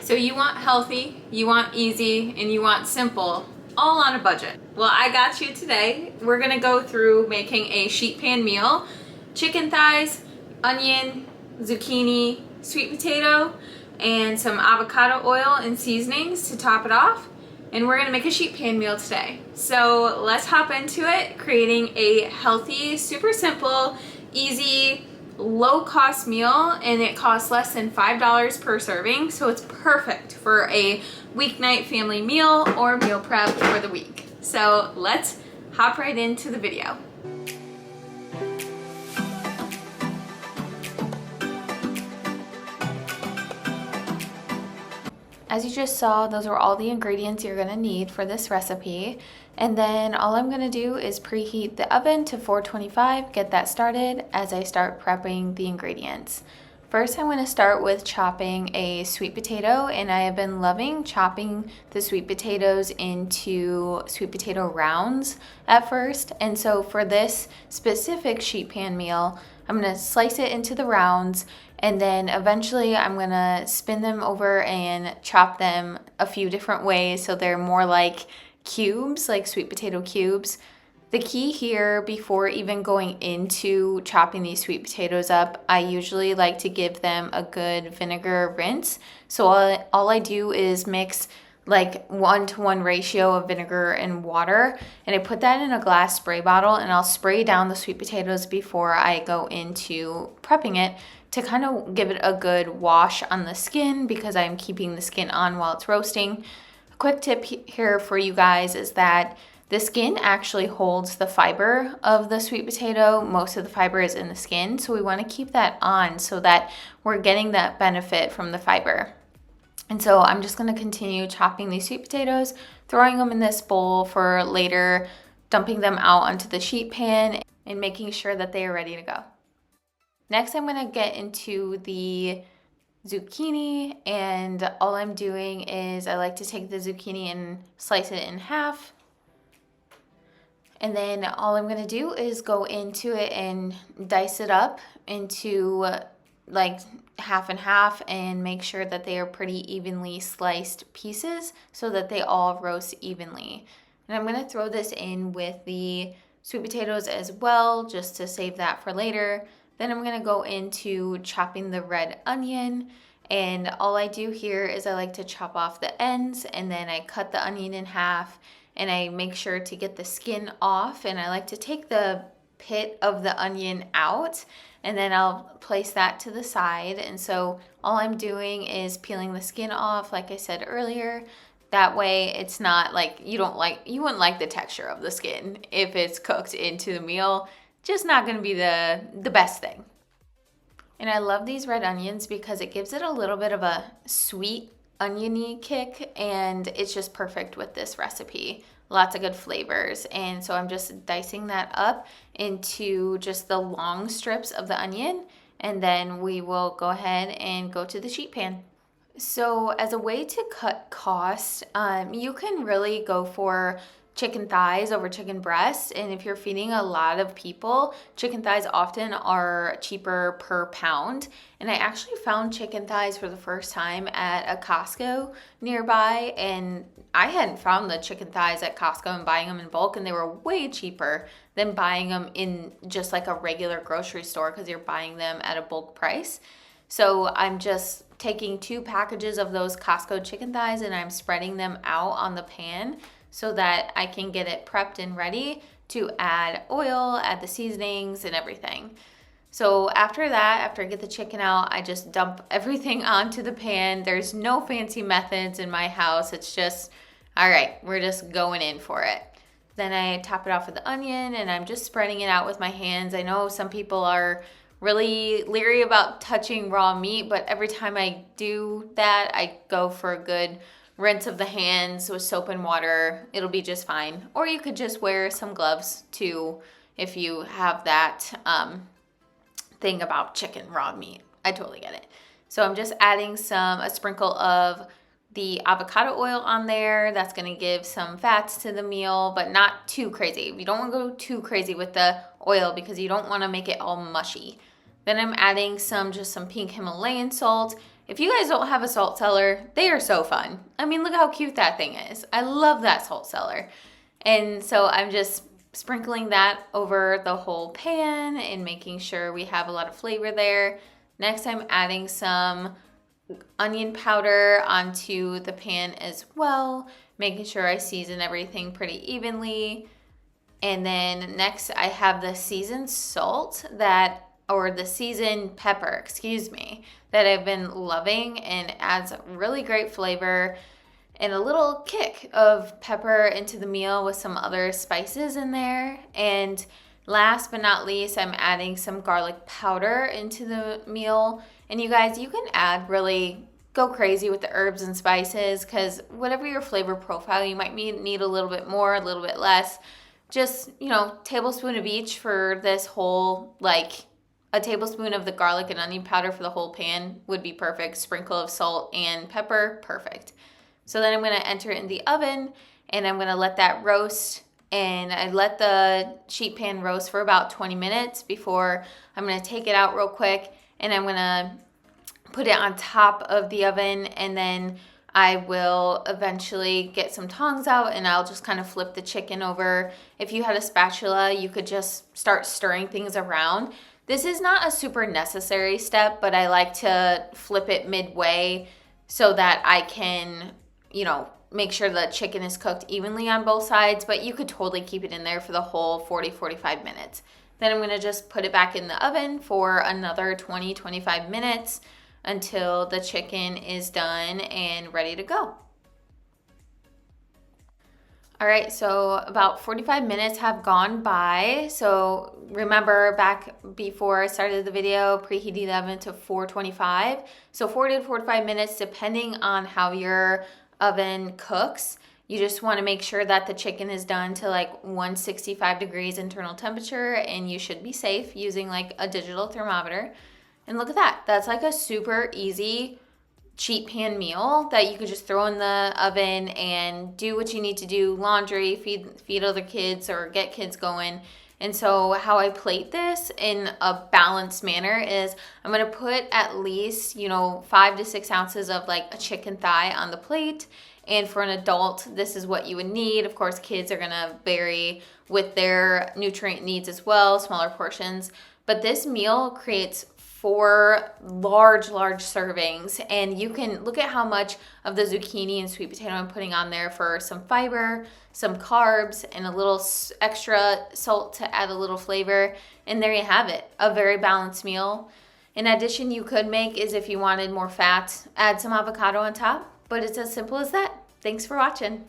So you want healthy, you want easy, and you want simple, all on a budget. Well, I got you today. We're gonna go through making a sheet pan meal. Chicken thighs, onion, zucchini, sweet potato, and some avocado oil and seasonings to top it off. And we're gonna make a sheet pan meal today. So let's hop into it, creating a healthy, super simple, easy, low-cost meal, and it costs less than $5 per serving, so it's perfect for a weeknight family meal or meal prep for the week. So let's hop right into the video. As you just saw, those are all the ingredients you're gonna need for this recipe. And then all I'm gonna do is preheat the oven to 425, get that started as I start prepping the ingredients. First, I'm gonna start with chopping a sweet potato, and I have been loving chopping the sweet potatoes into sweet potato rounds at first. And so for this specific sheet pan meal, I'm gonna slice it into the rounds, and then eventually I'm gonna spin them over and chop them a few different ways so they're more like cubes, like sweet potato cubes. The key here, before even going into chopping these sweet potatoes up, I usually like to give them a good vinegar rinse. So all I do is mix like 1-to-1 ratio of vinegar and water, and I put that in a glass spray bottle, and I'll spray down the sweet potatoes before I go into prepping it to kind of give it a good wash on the skin, because I'm keeping the skin on while it's roasting. A quick tip here for you guys is that the skin actually holds the fiber of the sweet potato. Most of the fiber is in the skin, so we want to keep that on so that we're getting that benefit from the fiber. And so I'm just going to continue chopping these sweet potatoes, throwing them in this bowl for later, dumping them out onto the sheet pan, and making sure that they are ready to go. Next, I'm going to get into the zucchini, and all I'm doing is I like to take the zucchini and slice it in half. And then all I'm going to do is go into it and dice it up into like half and half, and make sure that they are pretty evenly sliced pieces so that they all roast evenly. And I'm going to throw this in with the sweet potatoes as well, just to save that for later. Then I'm going to go into chopping the red onion, and all I do here is I like to chop off the ends, and then I cut the onion in half, and I make sure to get the skin off, and I like to take the pit of the onion out, and then I'll place that to the side. And so all I'm doing is peeling the skin off, like I said earlier. That way it's not like you wouldn't like the texture of the skin if it's cooked into the meal. Just not going to be the best thing. And I love these red onions because it gives it a little bit of a sweet oniony kick, and it's just perfect with this recipe. Lots of good flavors. And so I'm just dicing that up into just the long strips of the onion, and then we will go ahead and go to the sheet pan. So as a way to cut costs, you can really go for chicken thighs over chicken breasts. And if you're feeding a lot of people, chicken thighs often are cheaper per pound. And I actually found chicken thighs for the first time at a Costco nearby, and I hadn't found the chicken thighs at Costco and buying them in bulk, and they were way cheaper than buying them in just like a regular grocery store, because you're buying them at a bulk price. So I'm just taking 2 packages of those Costco chicken thighs, and I'm spreading them out on the pan so that I can get it prepped and ready to add oil, add the seasonings and everything. So after that, after I get the chicken out, I just dump everything onto the pan. There's no fancy methods in my house. It's just, all right, we're just going in for it. Then I top it off with the onion, and I'm just spreading it out with my hands. I know some people are really leery about touching raw meat, but every time I do that, I go for a good rinse of the hands with soap and water. It'll be just fine. Or you could just wear some gloves too if you have that thing about chicken raw meat. I totally get it. So I'm just adding a sprinkle of the avocado oil on there. That's going to give some fats to the meal, but not too crazy. You don't want to go too crazy with the oil because you don't want to make it all mushy. Then I'm adding some pink Himalayan salt, If you guys don't have a salt cellar, they are so fun. I mean, look how cute that thing is. I love that salt cellar. And so I'm just sprinkling that over the whole pan and making sure we have a lot of flavor there. Next, I'm adding some onion powder onto the pan as well, making sure I season everything pretty evenly. And then next I have the seasoned salt or the seasoned pepper, excuse me, that I've been loving, and adds really great flavor and a little kick of pepper into the meal with some other spices in there. And last but not least, I'm adding some garlic powder into the meal. And you guys, you can really go crazy with the herbs and spices, because whatever your flavor profile, you might need a little bit more, a little bit less. Just, tablespoon of each for this whole, a tablespoon of the garlic and onion powder for the whole pan would be perfect. Sprinkle of salt and pepper, perfect. So then I'm going to enter it in the oven, and I'm going to let that roast. And I let the sheet pan roast for about 20 minutes before I'm going to take it out real quick, and I'm going to put it on top of the oven, and then I will eventually get some tongs out and I'll just kind of flip the chicken over. If you had a spatula, you could just start stirring things around. This is not a super necessary step, but I like to flip it midway so that I can, make sure the chicken is cooked evenly on both sides, but you could totally keep it in there for the whole 40-45 minutes. Then I'm gonna just put it back in the oven for another 20-25 minutes until the chicken is done and ready to go. All right, so about 45 minutes have gone by. So remember, back before I started the video, preheating the oven to 425. So 40 to 45 minutes, depending on how your oven cooks. You just want to make sure that the chicken is done to 165 degrees internal temperature, and you should be safe using a digital thermometer. And look at that. That's a super easy cheap pan meal that you could just throw in the oven and do what you need to do, laundry, feed other kids, or get kids going. And so how I plate this in a balanced manner is I'm going to put at least, 5 to 6 ounces of a chicken thigh on the plate. And for an adult, this is what you would need. Of course, kids are going to vary with their nutrient needs as well, smaller portions. But this meal creates 4 large servings, and you can look at how much of the zucchini and sweet potato I'm putting on there for some fiber, some carbs, and a little extra salt to add a little flavor. And there you have it, a very balanced meal. In addition, you could make is if you wanted more fat, add some avocado on top, but it's as simple as that. Thanks for watching.